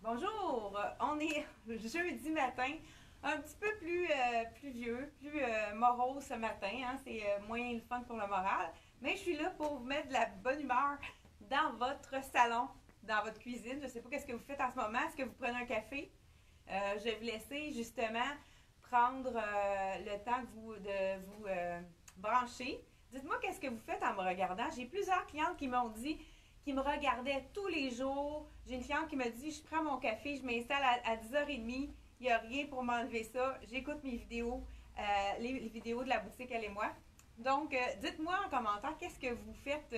Bonjour, on est jeudi matin, un petit peu plus pluvieux, plus morose ce matin, hein, c'est moins le fun pour le moral, mais je suis là pour vous mettre de la bonne humeur dans votre salon, dans votre cuisine. Je ne sais pas qu'est-ce que vous faites en ce moment, est-ce que vous prenez un café? Je vais vous laisser justement prendre le temps de vous brancher. Dites-moi qu'est-ce que vous faites en me regardant. J'ai plusieurs clientes qui m'ont dit qui me regardaient tous les jours. J'ai une cliente qui me dit, je prends mon café, je m'installe à 10h30, il n'y a rien pour m'enlever ça. J'écoute mes vidéos, les vidéos de la boutique Elle et moi. Donc, dites-moi en commentaire qu'est-ce que vous faites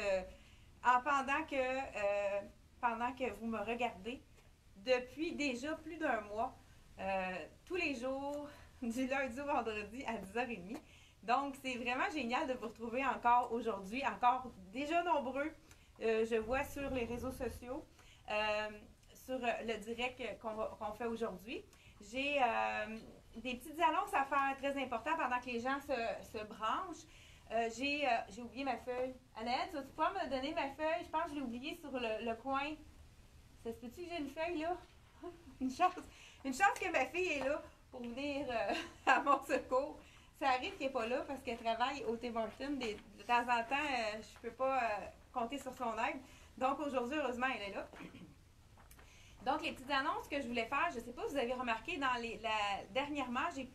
pendant que vous me regardez depuis déjà plus d'un mois, tous les jours, du lundi au vendredi à 10h30. Donc, c'est vraiment génial de vous retrouver encore aujourd'hui, encore déjà nombreux. Je vois sur les réseaux sociaux, sur le direct qu'on fait aujourd'hui. J'ai des petites annonces à faire très importantes pendant que les gens se branchent. J'ai oublié ma feuille. Annette, tu vas pouvoir me donner ma feuille? Je pense que je l'ai oubliée sur le coin. Ça se peut-tu que j'ai une feuille là? Une chance que ma fille est là pour venir à mon secours. Ça arrive qu'elle n'est pas là parce qu'elle travaille au Tim Hortons. De temps en temps, je ne peux pas compter sur son aide. Donc aujourd'hui, heureusement, elle est là. Donc les petites annonces que je voulais faire, je ne sais pas si vous avez remarqué, dernièrement, j'ai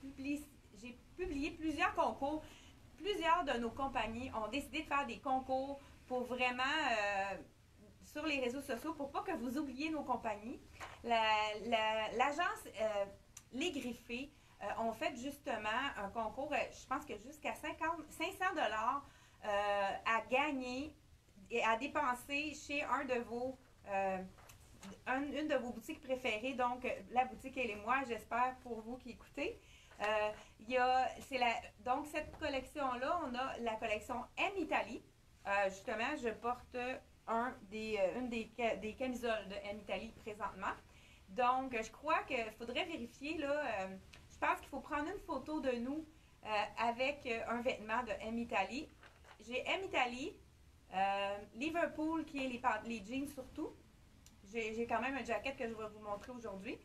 publié plusieurs concours. Plusieurs de nos compagnies ont décidé de faire des concours pour vraiment sur les réseaux sociaux pour pas que vous oubliez nos compagnies. L'agence Les Griffés ont fait justement un concours, je pense que jusqu'à 500$ à gagner et à dépenser chez une de vos boutiques préférées, donc la boutique Elle et moi, j'espère pour vous qui écoutez. Donc cette collection-là, on a la collection M Italie. Justement, je porte une des camisoles de M Italie présentement. Donc, je crois qu'il faudrait vérifier, là, je pense qu'il faut prendre une photo de nous avec un vêtement de M Italie. J'ai M Italie, Liverpool qui est les jeans surtout. J'ai quand même un jacket que je vais vous montrer aujourd'hui.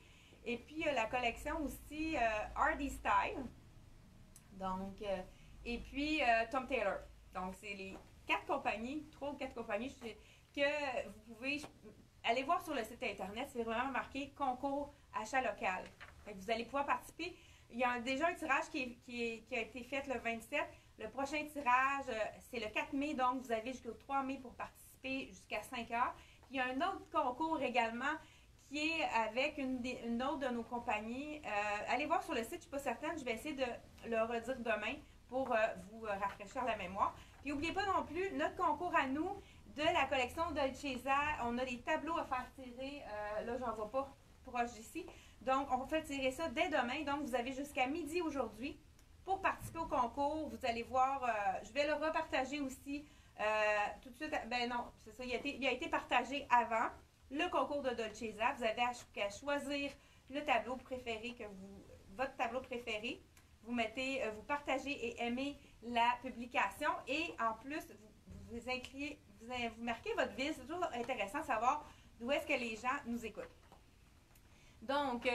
Et puis, la collection aussi Hardy Style. Donc, et puis Tom Taylor. Donc, c'est les 3 ou 4 compagnies que vous pouvez aller voir sur le site internet. C'est vraiment marqué concours achat local. Vous allez pouvoir participer. Il y a déjà un tirage qui a été fait le 27. Le prochain tirage, c'est le 4 mai, donc vous avez jusqu'au 3 mai pour participer jusqu'à 5 heures. Il y a un autre concours également qui est avec une autre de nos compagnies. Allez voir sur le site, je ne suis pas certaine, je vais essayer de le redire demain pour vous rafraîchir la mémoire. Puis n'oubliez pas non plus notre concours à nous de la collection Dolcezza. On a des tableaux à faire tirer. Là, j'en vois pas proche d'ici. Donc, on fait tirer ça dès demain. Donc, vous avez jusqu'à midi aujourd'hui pour participer au concours. Vous allez voir, je vais le repartager aussi tout de suite. Ben non, c'est ça, il a été partagé avant le concours de Dolcezza. Vous avez qu'à choisir le tableau préféré votre tableau préféré. Vous partagez et aimez la publication et en plus, vous marquez votre ville. C'est toujours intéressant de savoir d'où est-ce que les gens nous écoutent. Donc,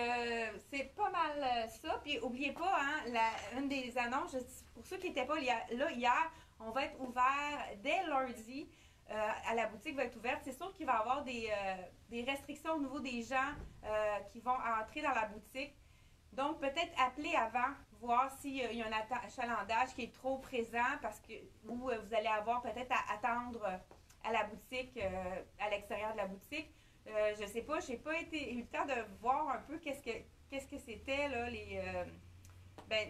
c'est pas mal ça. Puis, n'oubliez pas, hein, une des annonces, pour ceux qui n'étaient pas là hier, on va être ouvert dès lundi. À la boutique va être ouverte. C'est sûr qu'il va y avoir des restrictions au niveau des gens qui vont entrer dans la boutique. Donc, peut-être appeler avant, voir s'il y a un achalandage qui est trop présent ou vous allez avoir peut-être à attendre à la boutique, à l'extérieur de la boutique. Je sais pas, j'ai pas eu le temps de voir un peu qu'est-ce que c'était là,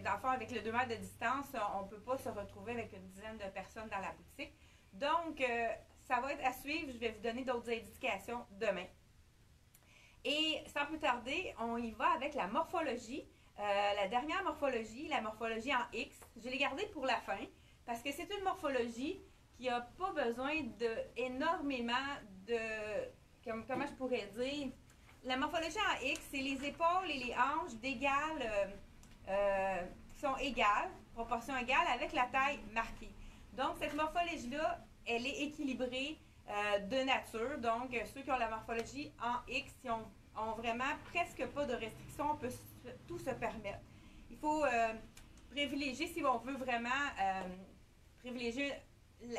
dans le fond, avec le 2 mètres de distance, on peut pas se retrouver avec une dizaine de personnes dans la boutique. Donc, ça va être à suivre. Je vais vous donner d'autres indications demain. Et sans plus tarder, on y va avec la morphologie. La dernière morphologie, la morphologie en X. Je l'ai gardée pour la fin parce que c'est une morphologie qui n'a pas besoin énormément de... Comment je pourrais dire? La morphologie en X, c'est les épaules et les hanches qui sont égales, proportion égale, avec la taille marquée. Donc, cette morphologie-là, elle est équilibrée de nature. Donc, ceux qui ont la morphologie en X, ont vraiment presque pas de restrictions, on peut tout se permettre. Il faut privilégier, si on veut vraiment privilégier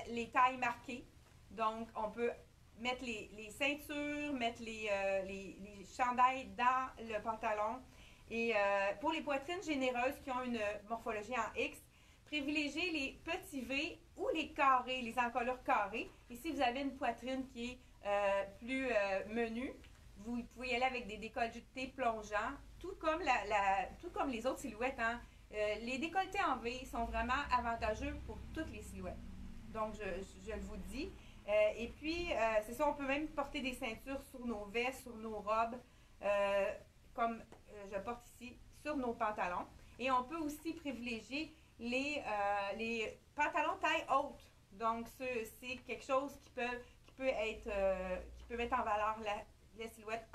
les tailles marquées. Donc, on peut mettre les ceintures, mettre les chandails dans le pantalon. Et pour les poitrines généreuses qui ont une morphologie en X, privilégiez les petits V ou les carrés, les encolures carrées. Et si vous avez une poitrine qui est plus menue, vous pouvez y aller avec des décolletés plongeants, tout comme les autres silhouettes. Hein. Les décolletés en V sont vraiment avantageux pour toutes les silhouettes. Donc, je le vous dis. Et puis, c'est ça, on peut même porter des ceintures sur nos vestes, sur nos robes, comme je porte ici, sur nos pantalons. Et on peut aussi privilégier les pantalons taille haute. Donc, c'est quelque chose qui peut mettre en valeur la silhouette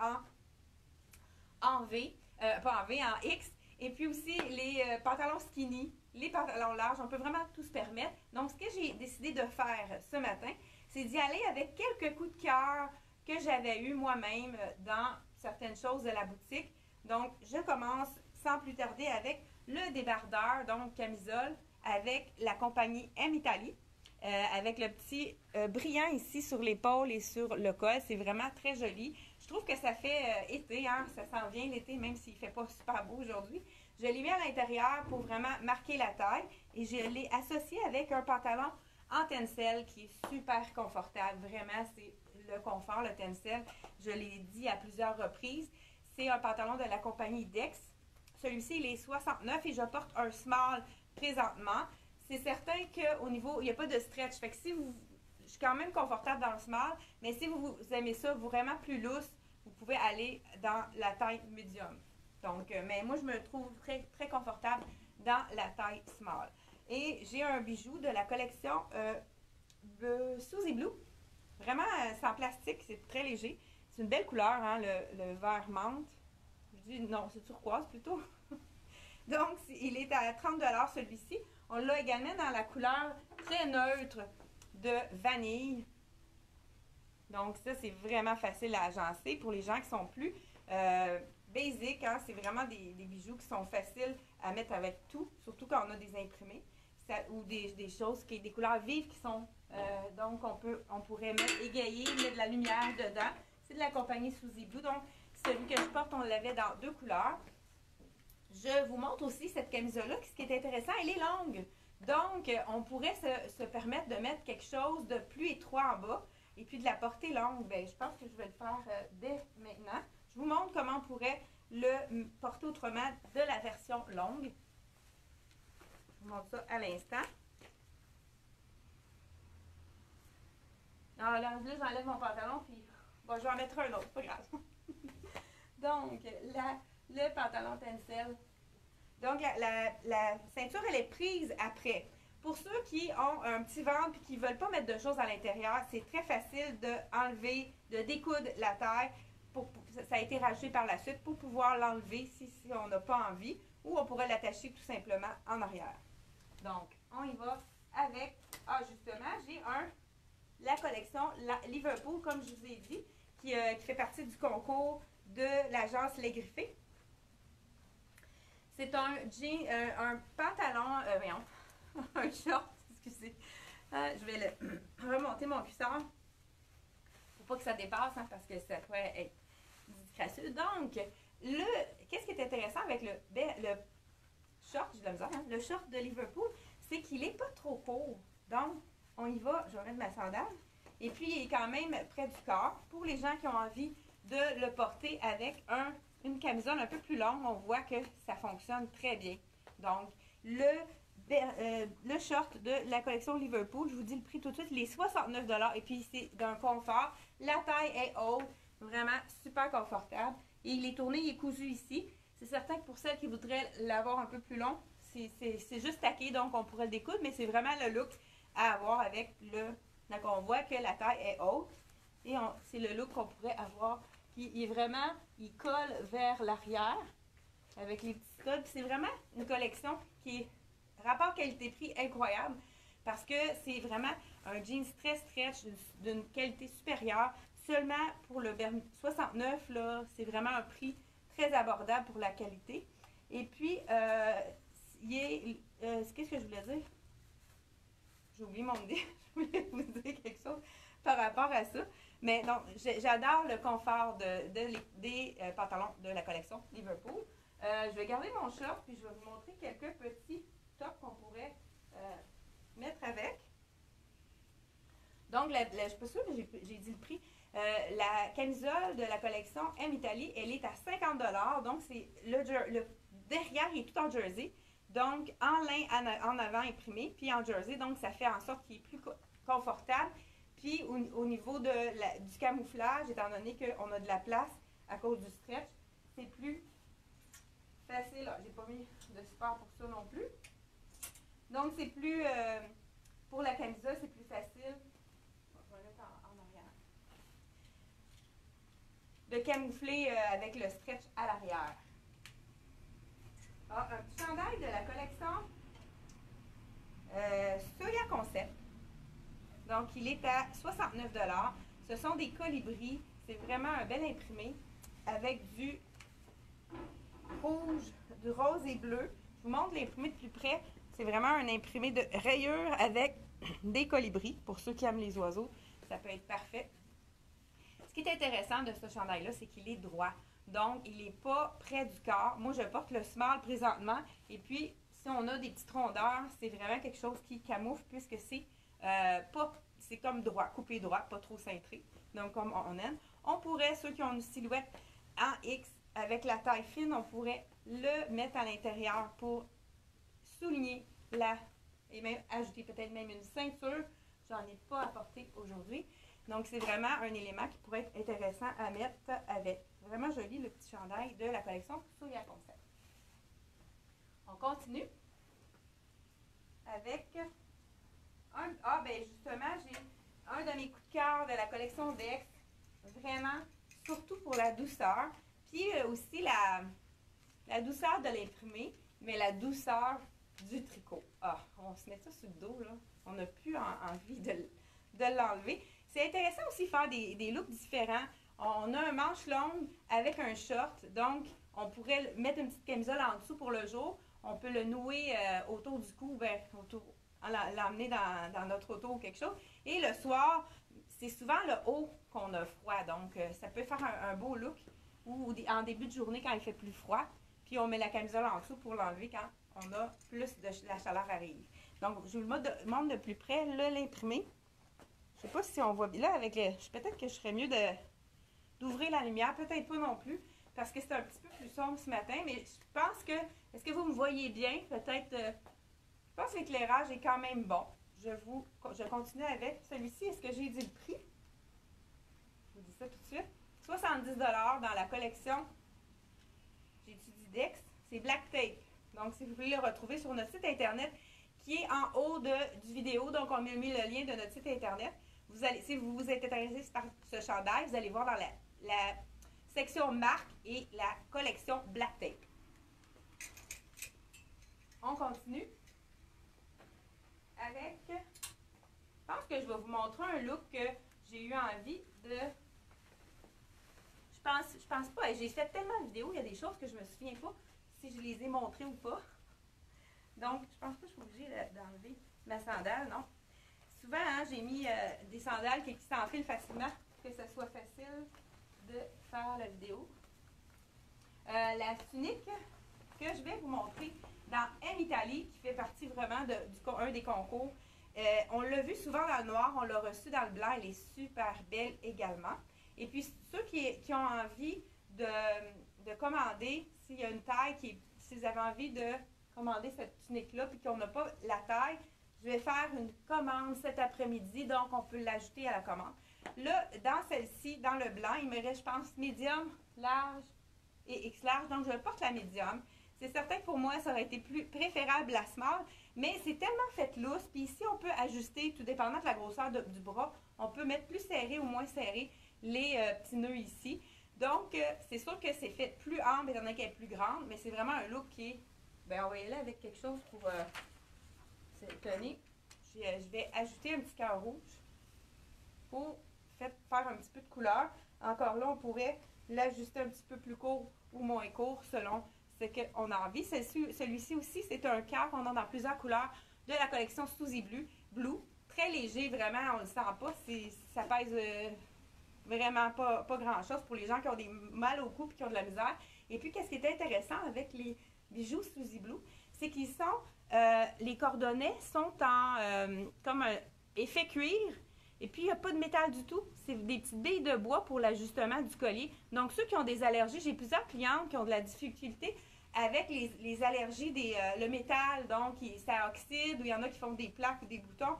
en V, pas en V, en X. Et puis aussi les pantalons skinny, les pantalons larges, on peut vraiment tout se permettre. Donc, ce que j'ai décidé de faire ce matin, c'est d'y aller avec quelques coups de cœur que j'avais eu moi-même dans certaines choses de la boutique. Donc, je commence sans plus tarder avec le débardeur, donc camisole, avec la compagnie M Italie, avec le petit brillant ici sur l'épaule et sur le col. C'est vraiment très joli. Je trouve que ça fait été, hein? Ça s'en vient l'été, même s'il ne fait pas super beau aujourd'hui. Je l'ai mis à l'intérieur pour vraiment marquer la taille et je l'ai associé avec un pantalon en tencel qui est super confortable. Vraiment, c'est le confort, le tencel. Je l'ai dit à plusieurs reprises. C'est un pantalon de la compagnie Dex. Celui-ci, il est 69 et je porte un small présentement. C'est certain qu'au niveau, il n'y a pas de stretch. Fait que si je suis quand même confortable dans le small, mais si vous aimez ça vraiment plus lousse, vous pouvez aller dans la taille medium. Donc, mais moi, je me trouve très, très confortable dans la taille small. Et j'ai un bijou de la collection Suzy Blue. Vraiment, c'est en plastique, c'est très léger. C'est une belle couleur, hein, le vert menthe. Je dis non, c'est turquoise plutôt. Donc, il est à 30 $ celui-ci. On l'a également dans la couleur très neutre de vanille. Donc, ça, c'est vraiment facile à agencer pour les gens qui sont plus basic. Hein, c'est vraiment des bijoux qui sont faciles à mettre avec tout, surtout quand on a des imprimés ou des choses, des couleurs vives qui sont... donc, on pourrait égayer, mettre de la lumière dedans. C'est de la compagnie Suzy Blue. Donc, celui que je porte, on l'avait dans 2 couleurs. Je vous montre aussi cette camisole-là. Ce qui est intéressant, elle est longue. Donc, on pourrait se permettre de mettre quelque chose de plus étroit en bas et puis de la porter longue. Bien, je pense que je vais le faire dès maintenant. Je vous montre comment on pourrait le porter autrement de la version longue. Je vous montre ça à l'instant. Alors là, j'enlève mon pantalon, puis bon, je vais en mettre un autre, pas grave. Donc, le pantalon tencel. Donc, la ceinture, elle est prise après. Pour ceux qui ont un petit ventre et qui ne veulent pas mettre de choses à l'intérieur, c'est très facile d'enlever, de découdre la taille. Ça a été rajouté par la suite pour pouvoir l'enlever si on n'a pas envie, ou on pourrait l'attacher tout simplement en arrière. Donc, on y va avec... Ah, justement, j'ai la collection Liverpool, comme je vous ai dit, qui fait partie du concours de l'agence Les Griffés. C'est un jean, un pantalon, voyons, un short, excusez. Je vais remonter mon cuissard pour pas que ça dépasse, hein, parce que ça pourrait être disgracieux. Donc, qu'est-ce qui est intéressant avec le short, j'ai de la misère, hein, le short de Liverpool, c'est qu'il n'est pas trop court. Donc, on y va, je vais mettre ma sandale. Et puis, il est quand même près du corps. Pour les gens qui ont envie de le porter avec une camisole un peu plus longue, on voit que ça fonctionne très bien. Donc, le short de la collection Liverpool, je vous dis le prix tout de suite, il est 69 $. Et puis, c'est d'un confort. La taille est haute, vraiment super confortable. Et il est tourné, il est cousu ici. C'est certain que pour celles qui voudraient l'avoir un peu plus long, c'est juste taqué, donc on pourrait le découdre, mais c'est vraiment le look à avoir avec donc on voit que la taille est haute et c'est le look qu'on pourrait avoir qui est vraiment, il colle vers l'arrière avec les petits studs. C'est vraiment une collection qui est rapport qualité-prix incroyable parce que c'est vraiment un jeans très stretch d'une qualité supérieure, seulement pour le vernis 69, là, c'est vraiment un prix très abordable pour la qualité. Et puis, qu'est-ce que je voulais dire? J'ai oublié mon idée. Je voulais vous dire quelque chose par rapport à ça. Mais non, j'adore le confort des pantalons de la collection Liverpool. Je vais garder mon short puis je vais vous montrer quelques petits tops qu'on pourrait mettre avec. Donc, je ne suis pas sûre que j'ai dit le prix. La camisole de la collection M Italie, elle est à 50 $. Donc, c'est le derrière, il est tout en jersey. Donc, en lin en avant imprimé, puis en jersey. Donc, ça fait en sorte qu'il est plus confortable. Puis, au niveau du camouflage, étant donné qu'on a de la place à cause du stretch, c'est plus facile. J'ai pas mis de support pour ça non plus. Donc, c'est plus... pour la camisole, c'est plus facile. Je vais mettre en arrière. De camoufler avec le stretch à l'arrière. Un petit chandail de la collection Soya Concept. Donc, il est à 69 $. Ce sont des colibris. C'est vraiment un bel imprimé avec du rouge, du rose et bleu. Je vous montre l'imprimé de plus près. C'est vraiment un imprimé de rayures avec des colibris. Pour ceux qui aiment les oiseaux, ça peut être parfait. Ce qui est intéressant de ce chandail-là, c'est qu'il est droit. Donc, il n'est pas près du corps. Moi, je porte le small présentement. Et puis, si on a des petites rondeurs, c'est vraiment quelque chose qui camoufle puisque c'est comme droit, coupé droit, pas trop cintré. Donc, comme on aime. On pourrait, ceux qui ont une silhouette en X avec la taille fine, on pourrait le mettre à l'intérieur pour souligner et même ajouter peut-être même une ceinture. J'en ai pas apporté aujourd'hui. Donc, c'est vraiment un élément qui pourrait être intéressant à mettre avec. Vraiment joli le petit chandail de la collection Soya Concept. On continue avec justement, j'ai un de mes coups de cœur de la collection Dex. Vraiment, surtout pour la douceur. Puis aussi la douceur de l'imprimé, mais la douceur du tricot. On se met ça sur le dos, là. On n'a plus envie de l'enlever. C'est intéressant aussi de faire des looks différents. On a un manche longue avec un short, donc on pourrait mettre une petite camisole en dessous pour le jour. On peut le nouer autour du cou, l'emmener dans notre auto ou quelque chose. Et le soir, c'est souvent le haut qu'on a froid, donc ça peut faire un beau look ou en début de journée quand il fait plus froid. Puis on met la camisole en dessous pour l'enlever quand on a plus la chaleur arrive. Donc, je vous le montre de plus près, là, l'imprimé. Je sais pas si on voit bien. Là, peut-être que je serais mieux d'ouvrir la lumière. Peut-être pas non plus, parce que c'est un petit peu plus sombre ce matin. Mais je pense que... Est-ce que vous me voyez bien? Peut-être... je pense que l'éclairage est quand même bon. Je continue avec celui-ci. Est-ce que j'ai dit le prix? Je vous dis ça tout de suite. 70 $ dans la collection. J'étudie Dex. C'est Black Tape. Donc, si vous voulez le retrouver sur notre site internet, qui est en haut du vidéo. Donc, on a mis le lien de notre site internet. Si vous êtes intéressé par ce chandail, vous allez voir dans la section marque et la collection Black Tape. On continue avec... Je pense que je vais vous montrer un look que j'ai eu envie de... Je pense pas. J'ai fait tellement de vidéos, il y a des choses que je me souviens pas si je les ai montrées ou pas. Donc, je pense pas que je suis obligée d'enlever ma sandale, non. Souvent, hein, j'ai mis des sandales qui s'enfilent facilement pour que ce soit facile de faire la vidéo. La tunique que je vais vous montrer dans M Italie, qui fait partie vraiment d'un des concours. On l'a vu souvent dans le noir, on l'a reçu dans le blanc, elle est super belle également. Et puis, ceux qui ont envie de commander, s'il y a une taille, si vous avez envie de commander cette tunique-là, puis qu'on n'a pas la taille, je vais faire une commande cet après-midi, donc on peut l'ajouter à la commande. Là, dans celle-ci, dans le blanc, il me reste, je pense, médium, large et X large, donc je porte la médium. C'est certain que pour moi, ça aurait été plus préférable la small, mais c'est tellement fait lousse, puis ici, on peut ajuster, tout dépendant de la grosseur du bras, on peut mettre plus serré ou moins serré les petits nœuds ici. Donc, c'est sûr que c'est fait plus ample, étant donné qu'elle est plus grande, mais c'est vraiment un look qui est... on va y aller avec quelque chose pour... tenez, je vais ajouter un petit cœur rouge pour faire un petit peu de couleur. Encore là, on pourrait l'ajuster un petit peu plus court ou moins court selon ce qu'on a envie. Celui-ci aussi, c'est un cap. On a dans plusieurs couleurs de la collection Suzy Blue. Très léger, vraiment, on le sent pas. Ça pèse vraiment pas grand-chose pour les gens qui ont des mal au cou et qui ont de la misère. Et puis, qu'est-ce qui est intéressant avec les bijoux Suzy Blue, c'est qu'ils sont, les cordonnets sont en comme un effet cuir. Et puis, il n'y a pas de métal du tout. C'est des petites billes de bois pour l'ajustement du collier. Donc, ceux qui ont des allergies, j'ai plusieurs clientes qui ont de la difficulté avec les allergies le métal, donc ça oxyde, ou il y en a qui font des plaques ou des boutons.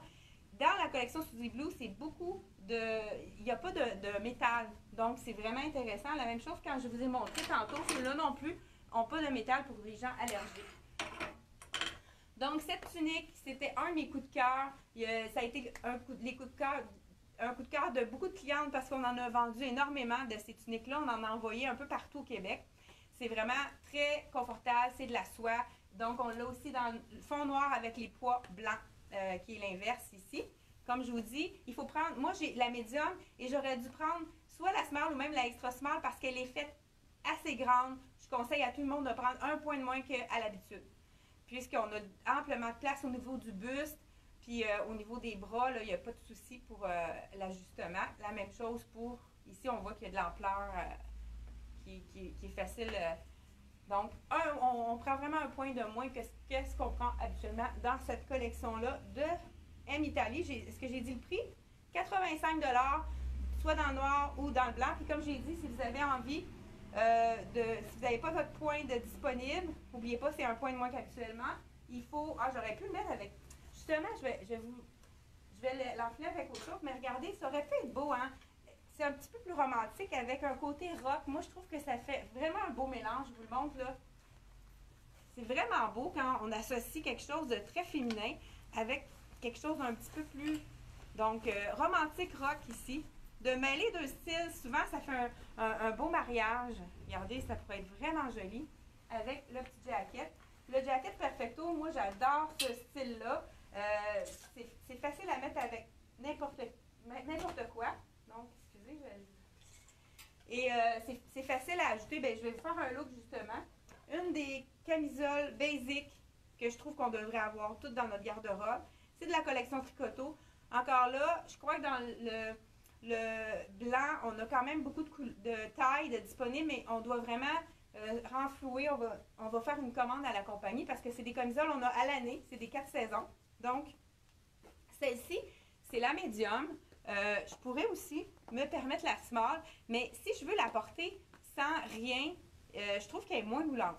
Dans la collection Suzy Blue, c'est beaucoup de... Il n'y a pas de métal. Donc, c'est vraiment intéressant. La même chose quand je vous ai montré tantôt, ceux-là non plus n'ont pas de métal pour les gens allergiques. Donc, cette tunique, c'était un de mes coups de cœur. Ça a été un coup de cœur de beaucoup de clientes parce qu'on en a vendu énormément de ces tuniques-là. On en a envoyé un peu partout au Québec. C'est vraiment très confortable, c'est de la soie. Donc, on l'a aussi dans le fond noir avec les pois blancs, qui est l'inverse ici. Comme je vous dis, il faut prendre... Moi, j'ai la médium et j'aurais dû prendre soit la small ou même la extra small parce qu'elle est faite assez grande. Je conseille à tout le monde de prendre un point de moins qu'à l'habitude. Puisqu'on a amplement de place au niveau du buste, puis au niveau des bras, il n'y a pas de souci pour l'ajustement. La même chose pour... Ici, on voit qu'il y a de l'ampleur qui est facile. Donc, on prend vraiment un point de moins que ce qu'on prend habituellement dans cette collection-là de M Italie. Est-ce que j'ai dit le prix? 85 $, soit dans le noir ou dans le blanc. Puis comme j'ai dit, si vous avez envie si vous n'avez pas votre point de disponible, n'oubliez pas, c'est un point de moins qu'habituellement. Il faut... Ah, j'aurais pu le mettre avec... Justement, je vais l'enfiler avec autre chose, mais regardez, ça aurait pu être beau, hein? C'est un petit peu plus romantique avec un côté rock. Moi, je trouve que ça fait vraiment un beau mélange. Je vous le montre, là. C'est vraiment beau quand on associe quelque chose de très féminin avec quelque chose d'un petit peu plus... Donc, romantique rock ici. De mêler deux styles, souvent, ça fait un beau mariage. Regardez, ça pourrait être vraiment joli avec le petit jacket. Le jacket perfecto, moi, j'adore ce style-là. C'est facile à mettre avec n'importe quoi. Donc, excusez, et c'est facile à ajouter. Bien, je vais vous faire un look, justement. Une des camisoles basic que je trouve qu'on devrait avoir toutes dans notre garde-robe. C'est de la collection Tricoto. Encore là, je crois que dans le blanc, on a quand même beaucoup de tailles de disponibles, mais on doit vraiment renflouer. On va faire une commande à la compagnie parce que c'est des camisoles, on a à l'année, c'est des 4 saisons. Donc, celle-ci, c'est la médium. Je pourrais aussi me permettre la small, mais si je veux la porter sans rien, je trouve qu'elle est moins moulante.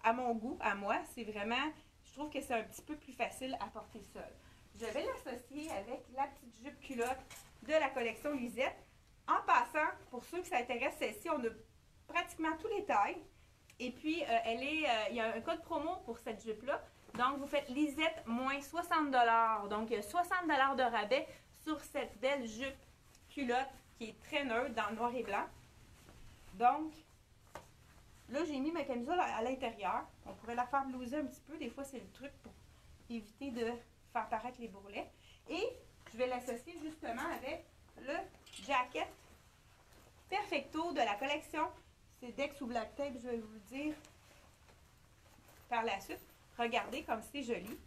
À mon goût, à moi, c'est vraiment, je trouve que c'est un petit peu plus facile à porter seule. Je vais l'associer avec la petite jupe culotte de la collection Lisette. En passant, pour ceux qui s'intéressent, celle-ci, on a pratiquement tous les tailles. Et puis, il y a un code promo pour cette jupe-là. Donc, vous faites Lisette moins 60 $. Donc, 60 $ de rabais sur cette belle jupe culotte qui est très neutre dans le noir et blanc. Donc, là, j'ai mis ma camisole à l'intérieur. On pourrait la faire blouser un petit peu. Des fois, c'est le truc pour éviter de faire paraître les bourrelets. Et je vais l'associer justement avec le jacket perfecto de la collection. C'est Dex ou Black Tape, je vais vous le dire par la suite. Regardez comme c'est joli.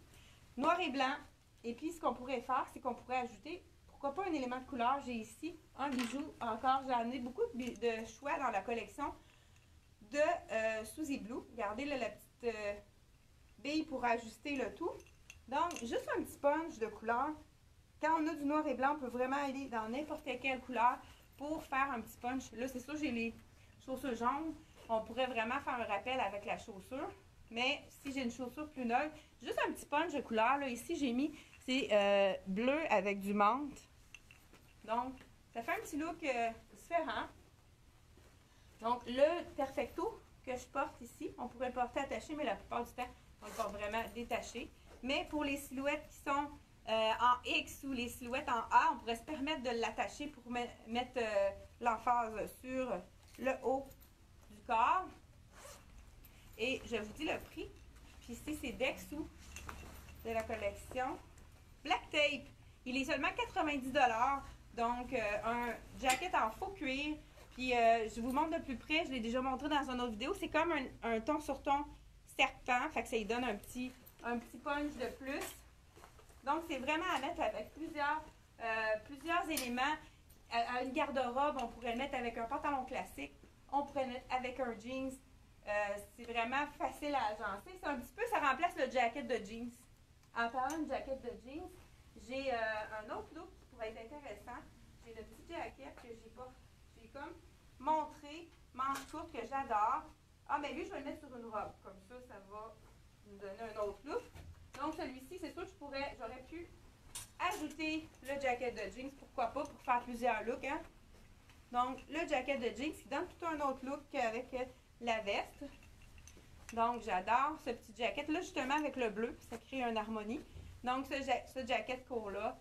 Noir et blanc. Et puis, ce qu'on pourrait faire, c'est qu'on pourrait ajouter, pourquoi pas un élément de couleur. J'ai ici un bijou encore. J'ai amené beaucoup de choix dans la collection de Suzy Blue. Regardez là, la petite bille pour ajuster le tout. Donc, juste un petit punch de couleur. Quand on a du noir et blanc, on peut vraiment aller dans n'importe quelle couleur pour faire un petit punch. Là, c'est sûr, j'ai les chaussures jaunes. On pourrait vraiment faire un rappel avec la chaussure. Mais si j'ai une chaussure plus neutre, juste un petit punch de couleur. Là, ici, j'ai mis, c'est bleu avec du menthe. Donc, ça fait un petit look différent. Donc, le perfecto que je porte ici, on pourrait le porter attaché, mais la plupart du temps, on le porte vraiment détaché. Mais pour les silhouettes qui sont en X ou les silhouettes en A, on pourrait se permettre de l'attacher pour mettre l'emphase sur le haut du corps. Et je vous dis le prix. Puis ici, c'est Dexou de la collection Black Tape. Il est seulement 90 $. Donc, un jacket en faux cuir. Puis, je vous montre de plus près. Je l'ai déjà montré dans une autre vidéo. C'est comme un ton sur ton serpent. Fait que ça lui donne un petit punch de plus. Donc, c'est vraiment à mettre avec plusieurs éléments. À une garde-robe, on pourrait le mettre avec un pantalon classique. On pourrait le mettre avec un jeans. C'est vraiment facile à agencer. C'est un petit peu, ça remplace le jacket de jeans. En parlant de jacket de jeans, j'ai un autre look qui pourrait être intéressant. J'ai le petit jacket que j'ai comme montré, manche courte que j'adore. Ah, mais lui, je vais le mettre sur une robe. Comme ça va me donner un autre look. Donc, celui-ci, c'est sûr que j'aurais pu ajouter le jacket de jeans. Pourquoi pas, pour faire plusieurs looks, hein? Donc, le jacket de jeans qui donne tout un autre look avec la veste. Donc, j'adore ce petit jacket. Là, justement, avec le bleu, ça crée une harmonie. Donc, ce jacket court-là,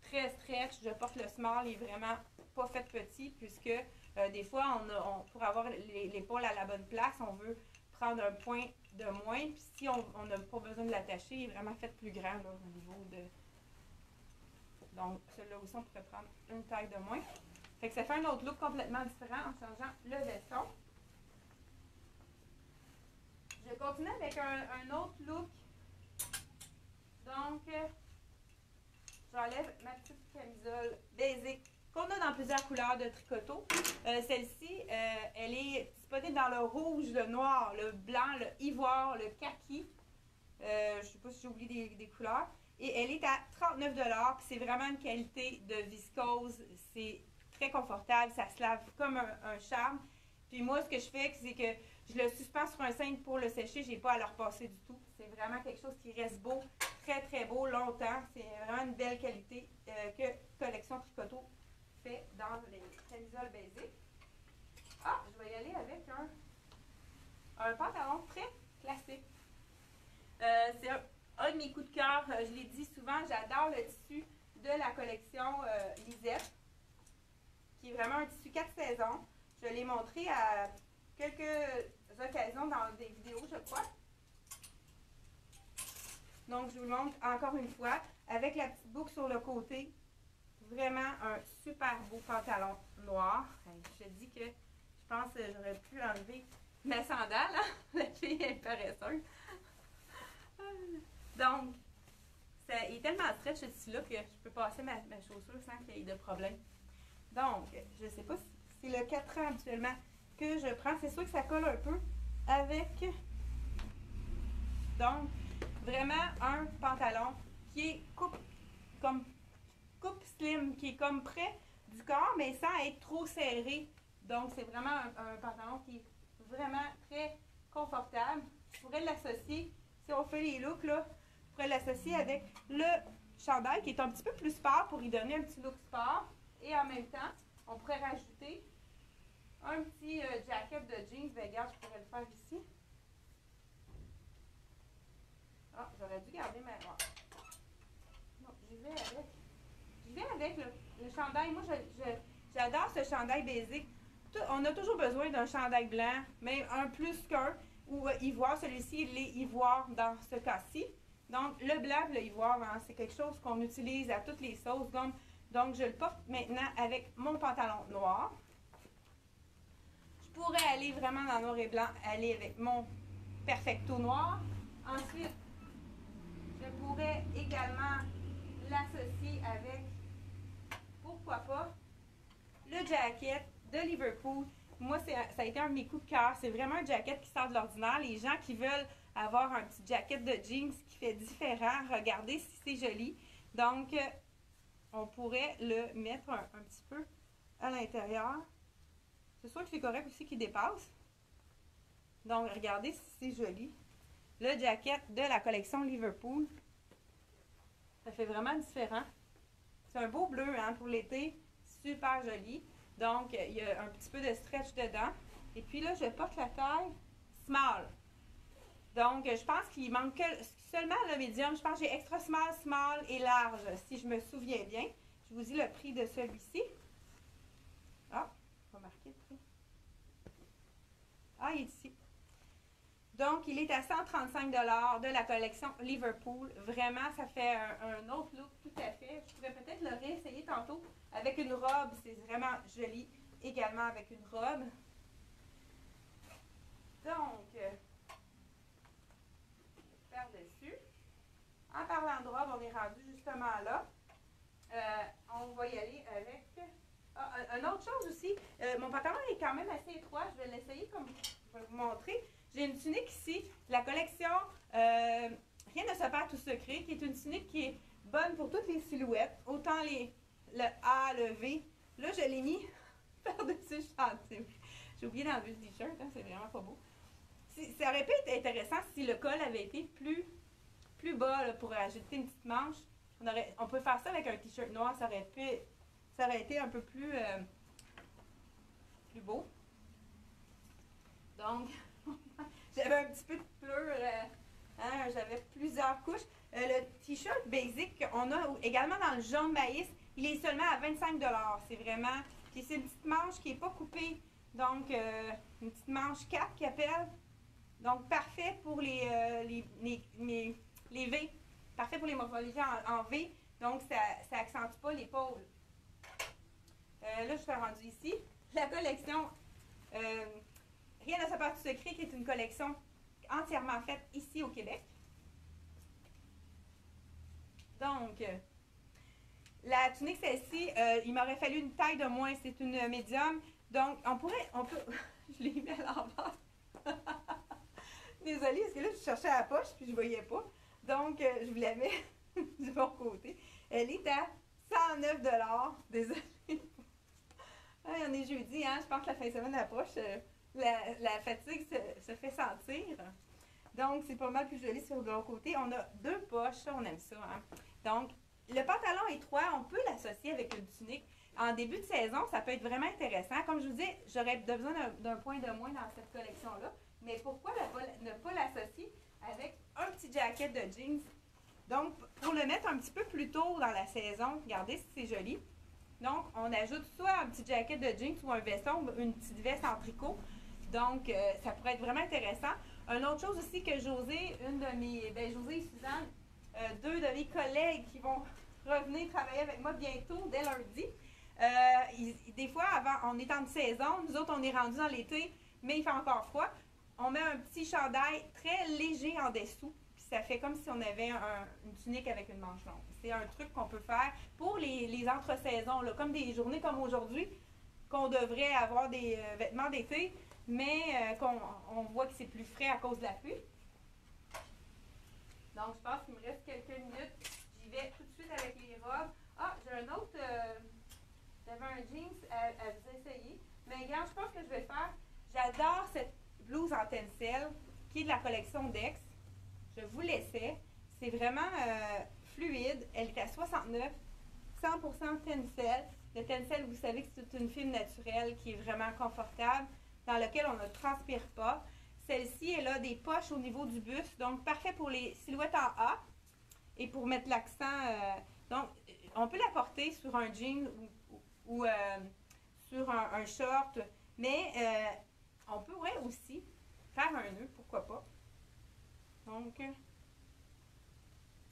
très stretch. Je porte le small, il est vraiment pas fait petit, puisque des fois, pour avoir l'épaule à la bonne place, on veut prendre un point de moins. Puis si on n'a pas besoin de l'attacher, il est vraiment fait plus grand là, au niveau de... Donc, celui-là aussi, on pourrait prendre une taille de moins. Fait que ça fait un autre look complètement différent en changeant le veston. Je continue avec un autre look. Donc, j'enlève ma petite camisole basic qu'on a dans plusieurs couleurs de tricoto. Celle-ci, elle est disponible dans le rouge, le noir, le blanc, le ivoire, le kaki. Je ne sais pas si j'ai oublié des couleurs. Et elle est à 39 $. C'est vraiment une qualité de viscose. C'est très confortable. Ça se lave comme un charme. Puis moi, ce que je fais, c'est que je le suspends sur un cintre pour le sécher. Je n'ai pas à le repasser du tout. C'est vraiment quelque chose qui reste beau, très très beau, longtemps. C'est vraiment une belle qualité que Collection Tricoto fait dans les camisoles basiques. Ah, je vais y aller avec un pantalon très classique. C'est un de mes coups de cœur. Je l'ai dit souvent, j'adore le tissu de la collection Lisette, qui est vraiment un tissu 4 saisons. Je l'ai montré à quelques occasions dans des vidéos, je crois. Donc, je vous le montre encore une fois, avec la petite boucle sur le côté. Vraiment un super beau pantalon noir. Je dis que je pense que j'aurais pu enlever ma sandale. Hein? La fille est paresseuse. Donc, il est tellement stretch ce tissu-là que je peux passer ma chaussure sans qu'il y ait de problème. Donc, je ne sais pas si c'est le 4 ans habituellement que je prends. C'est sûr que ça colle un peu avec. Donc, vraiment un pantalon qui est coupe slim, qui est comme près du corps, mais sans être trop serré. Donc, c'est vraiment un pantalon qui est vraiment très confortable. Je pourrais l'associer, si on fait les looks, là, je pourrais l'associer avec le chandail qui est un petit peu plus sport pour y donner un petit look sport. Et en même temps, on pourrait rajouter un petit jacket de jeans. Ben, regarde, je pourrais le faire ici. Ah, j'aurais dû garder ma... Non, j'y vais avec le chandail. Moi, j'adore ce chandail basic. On a toujours besoin d'un chandail blanc, même un plus qu'un, ou ivoire. Celui-ci, il est ivoire dans ce cas-ci. Donc, le blanc et le ivoire, hein, c'est quelque chose qu'on utilise à toutes les sauces. Donc, je le porte maintenant avec mon pantalon noir. Je pourrais aller vraiment dans noir et blanc, aller avec mon perfecto noir. Ensuite, je pourrais également l'associer avec, pourquoi pas, le jacket de Liverpool. Moi, ça a été un de mes coups de cœur. C'est vraiment un jacket qui sort de l'ordinaire. Les gens qui veulent avoir un petit jacket de jeans qui fait différent, regardez si c'est joli. Donc, on pourrait le mettre un petit peu à l'intérieur. C'est sûr que c'est correct aussi qu'il dépasse. Donc, regardez si c'est joli. Le jacket de la collection Liverpool. Ça fait vraiment différent. C'est un beau bleu hein, pour l'été. Super joli. Donc, il y a un petit peu de stretch dedans. Et puis là, je porte la taille small. Donc, je pense qu'il manque seulement le médium. Je pense que j'ai extra small, small et large, si je me souviens bien. Je vous dis le prix de celui-ci. Ah, on va marquer le prix. Ah, il est ici. Donc, Donc, il est à 135 $ de la collection Liverpool. Vraiment, ça fait un autre look tout à fait. Je pourrais peut-être le réessayer tantôt avec une robe. C'est vraiment joli également avec une robe. Donc, par-dessus. En parlant de robe, on est rendu justement là. On va y aller avec... une autre chose aussi, mon pantalon est quand même assez étroit. Je vais l'essayer comme je vais vous montrer. J'ai une tunique ici, la collection Rien ne se perd tout secret, qui est une tunique qui est bonne pour toutes les silhouettes, autant le A, le V. Là, je l'ai mis par-dessus le chantier. J'ai oublié d'enlever le t-shirt, hein, c'est vraiment pas beau. Ça aurait pu être intéressant si le col avait été plus bas là, pour ajouter une petite manche. On peut faire ça avec un t-shirt noir, ça aurait été un peu plus beau. Donc, j'avais un petit peu de pleure, j'avais plusieurs couches. Le t-shirt basic qu'on a également dans le jaune maïs, il est seulement à 25 $. C'est vraiment... Puis c'est une petite manche qui n'est pas coupée. Donc, une petite manche 4 qui appelle. Donc, parfait pour les V. Parfait pour les morphologies en V. Donc, ça accentue pas l'épaule. Là, je suis rendue ici. La collection Rien ne se perd tout secret, qui est une collection entièrement faite ici au Québec. Donc, la tunique, celle-ci, il m'aurait fallu une taille de moins. C'est une médium. Donc, on peut... je l'ai mis à l'envers. Désolée, parce que là, je cherchais à la poche, puis je ne voyais pas. Donc, je vous la mets du bon côté. Elle est à 109 $. Désolée. On est jeudi, hein? Je pense que la fin de semaine approche. La fatigue se fait sentir. Donc, c'est pas mal plus joli sur le côté. On a deux poches, ça, on aime ça. Hein? Donc, le pantalon étroit, on peut l'associer avec une tunique. En début de saison, ça peut être vraiment intéressant. Comme je vous dis, j'aurais besoin d'un point de moins dans cette collection-là. Mais pourquoi ne pas l'associer avec un petit jacket de jeans? Donc, pour le mettre un petit peu plus tôt dans la saison, regardez si c'est joli. Donc, on ajoute soit un petit jacket de jeans ou un veston, une petite veste en tricot. Donc, ça pourrait être vraiment intéressant. Une autre chose aussi que José, José et Suzanne, deux de mes collègues qui vont revenir travailler avec moi bientôt, dès lundi. Des fois, avant, on est en saison, nous autres, on est rendus dans l'été, mais il fait encore froid. On met un petit chandail très léger en dessous, puis ça fait comme si on avait une tunique avec une manche longue. C'est un truc qu'on peut faire pour les entre-saisons, comme des journées comme aujourd'hui, qu'on devrait avoir des vêtements d'été, mais qu'on voit que c'est plus frais à cause de la pluie. Donc, je pense qu'il me reste quelques minutes. J'y vais tout de suite avec les robes. Ah, j'ai un autre... j'avais un jeans à vous essayer. Mais regarde, je pense que je vais faire... J'adore cette blouse en tencel qui est de la collection Dex. Je vous laissais. C'est vraiment fluide. Elle est à 69. 100% tencel. Le tencel, vous savez que c'est une fibre naturelle qui est vraiment confortable, dans laquelle on ne transpire pas. Celle-ci, elle a des poches au niveau du buste, donc parfait pour les silhouettes en A et pour mettre l'accent. Donc, on peut la porter sur un jean ou sur un short, mais on pourrait aussi faire un nœud, pourquoi pas. Donc,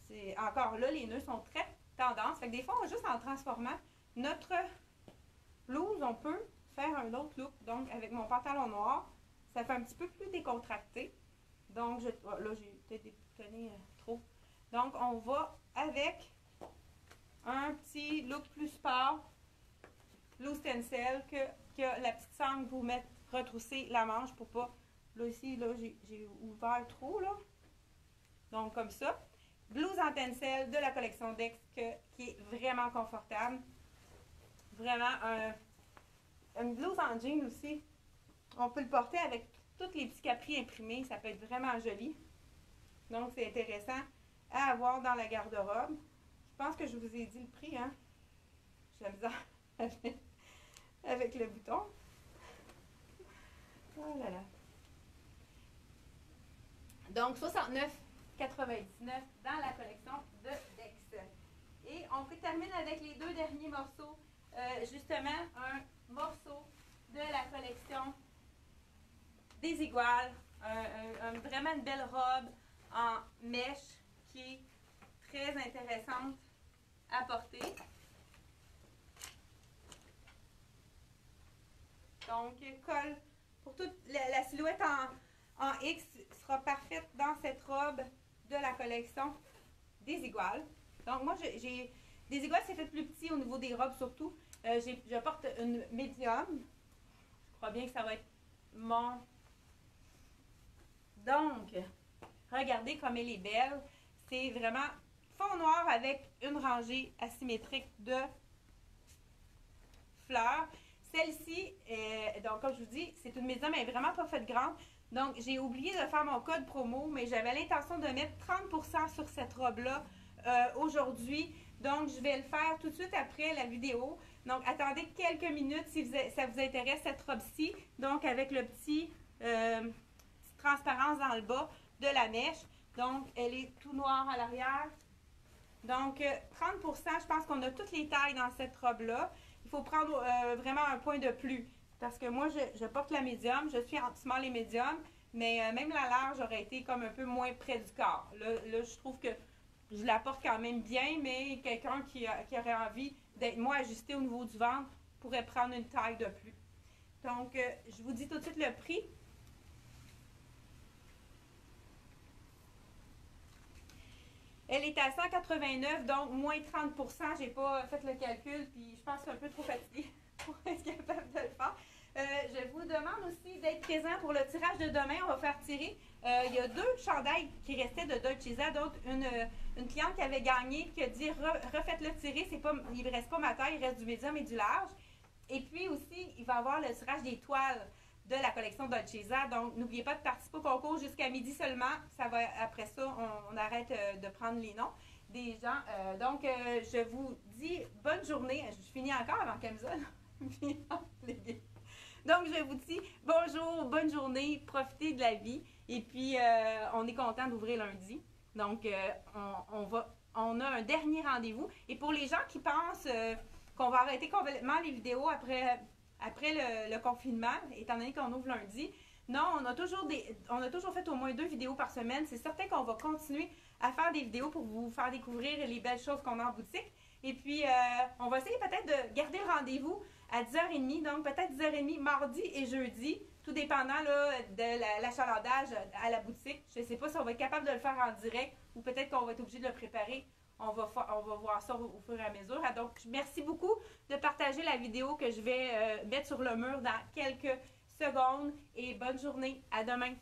c'est encore là, les nœuds sont très tendance. Fait que des fois, juste en transformant notre blouse, on peut faire un autre look. Donc, avec mon pantalon noir, ça fait un petit peu plus décontracté. Donc, là, j'ai peut-être détonné trop. Donc, on va avec un petit look plus sport, blouse tencel, que la petite sangle pour retrousser la manche pour pas... Là, ici, là, j'ai ouvert trop, là. Donc, comme ça. Blouse en tencel de la collection Dex qui est vraiment confortable. Vraiment, une blouse en jean aussi. On peut le porter avec tous les petits capris imprimés. Ça peut être vraiment joli. Donc, c'est intéressant à avoir dans la garde-robe. Je pense que je vous ai dit le prix, hein. J'ai la misère avec le bouton. Oh là là. Donc, 69,99 dans la collection de Dex. Et on termine avec les deux derniers morceaux. Justement, un morceau de la collection des Iguales Vraiment une belle robe en mèche qui est très intéressante à porter. Donc, col pour toute la silhouette en X sera parfaite dans cette robe de la collection des Iguales. Donc, moi, j'ai des Iguales, c'est fait plus petit au niveau des robes surtout. Je porte une médium. Je crois bien que ça va être mon... Donc, regardez comme elle est belle. C'est vraiment fond noir avec une rangée asymétrique de fleurs. Celle-ci, donc comme je vous dis, c'est une médium, elle n'est vraiment pas faite grande. Donc, j'ai oublié de faire mon code promo, mais j'avais l'intention de mettre 30% sur cette robe-là aujourd'hui. Donc, je vais le faire tout de suite après la vidéo. Donc, attendez quelques minutes si ça vous intéresse, cette robe-ci. Donc, avec le petite transparence dans le bas de la mèche. Donc, elle est tout noire à l'arrière. Donc, 30%, je pense qu'on a toutes les tailles dans cette robe-là. Il faut prendre vraiment un point de plus. Parce que moi, je porte la médium. Je suis en small et médium. Mais même la large aurait été comme un peu moins près du corps. Là, je trouve que je la porte quand même bien. Mais quelqu'un qui aurait envie d'être moins ajusté au niveau du ventre pourrait prendre une taille de plus. Donc, je vous dis tout de suite le prix. Elle est à 189, donc moins 30%. J'ai pas fait le calcul, puis je pense que je suis un peu trop fatiguée pour être capable de le faire. Je vous demande aussi d'être présent pour le tirage de demain. On va faire tirer. Il y a 2 chandails qui restaient de Dolce Vita. Donc, une cliente qui avait gagné, qui a dit refaites-le tirer. Il ne reste pas ma taille, il reste du médium et du large. Et puis aussi, il va y avoir le tirage des toiles de la collection Dolce Vita. Donc, n'oubliez pas de participer au concours jusqu'à midi seulement. Après ça, on arrête de prendre les noms des gens. Donc, je vous dis bonne journée. Je finis encore avant camisole. Donc, je vous dis bonjour, bonne journée, profitez de la vie. Et puis, on est content d'ouvrir lundi. Donc, on a un dernier rendez-vous. Et pour les gens qui pensent qu'on va arrêter complètement les vidéos après le confinement, étant donné qu'on ouvre lundi, non, on a toujours fait au moins 2 vidéos par semaine. C'est certain qu'on va continuer à faire des vidéos pour vous faire découvrir les belles choses qu'on a en boutique. Et puis, on va essayer peut-être de garder le rendez-vous à 10h30, donc peut-être 10h30 mardi et jeudi, tout dépendant là, de l'achalandage à la boutique. Je ne sais pas si on va être capable de le faire en direct ou peut-être qu'on va être obligé de le préparer. On va voir ça au fur et à mesure. Donc, merci beaucoup de partager la vidéo que je vais mettre sur le mur dans quelques secondes. Et bonne journée. À demain.